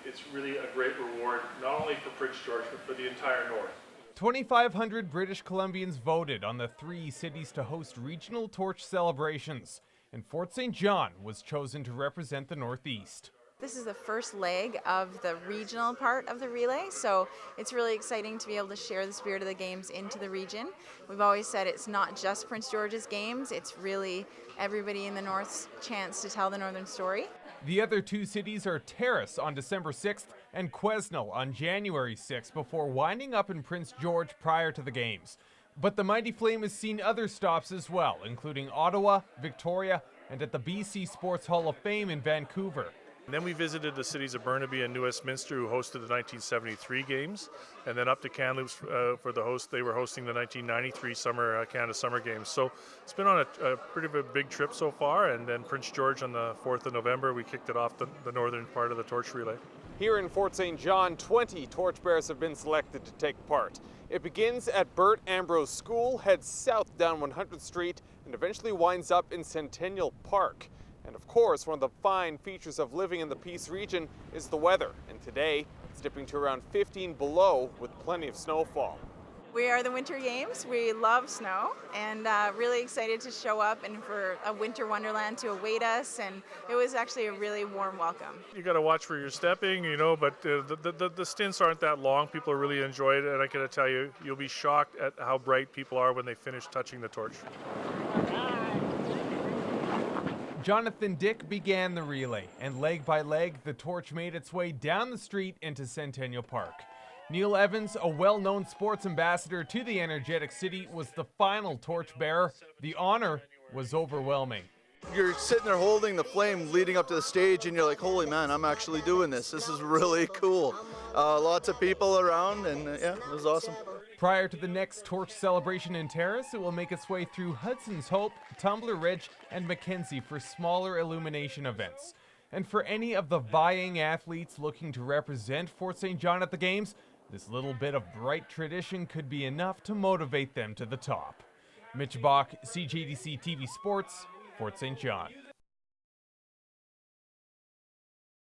it's really a great reward, not only for Prince George, but for the entire North. 2,500 British Columbians voted on the 3 cities to host regional torch celebrations, and Fort St. John was chosen to represent the Northeast. This is the first leg of the regional part of the relay, so it's really exciting to be able to share the spirit of the games into the region. We've always said it's not just Prince George's games, it's really everybody in the North's chance to tell the Northern story. The other 2 cities are Terrace on December 6th and Quesnel on January 6th before winding up in Prince George prior to the games. But the Mighty Flame has seen other stops as well, including Ottawa, Victoria, and at the BC Sports Hall of Fame in Vancouver. And then we visited the cities of Burnaby and New Westminster, who hosted the 1973 games, and then up to Kamloops for the host. They were hosting the 1993 Canada Summer Games. So it's been on a pretty big trip so far. And then Prince George on the 4th of November, we kicked it off the northern part of the torch relay. Here in Fort St. John, 20 torchbearers have been selected to take part. It begins at Bert Ambrose School, heads south down 100th Street, and eventually winds up in Centennial Park. And of course, one of the fine features of living in the Peace region is the weather. And today, it's dipping to around 15 below with plenty of snowfall. We are the Winter Games. We love snow and really excited to show up and for a winter wonderland to await us. And it was actually a really warm welcome. You got to watch where you're stepping, but the stints aren't that long. People really enjoy it. And I got to tell you, you'll be shocked at how bright people are when they finish touching the torch. Jonathan Dick began the relay, and leg by leg, the torch made its way down the street into Centennial Park. Neil Evans, a well-known sports ambassador to the energetic city, was the final torch bearer. The honor was overwhelming. You're sitting there holding the flame leading up to the stage, and you're like, holy man, I'm actually doing this. This is really cool. Lots of people around, and yeah, it was awesome. Prior to the next torch celebration in Terrace, it will make its way through Hudson's Hope, Tumbler Ridge, and Mackenzie for smaller illumination events. And for any of the vying athletes looking to represent Fort St. John at the Games, this little bit of bright tradition could be enough to motivate them to the top. Mitch Bach, CJDC TV Sports, Fort St. John.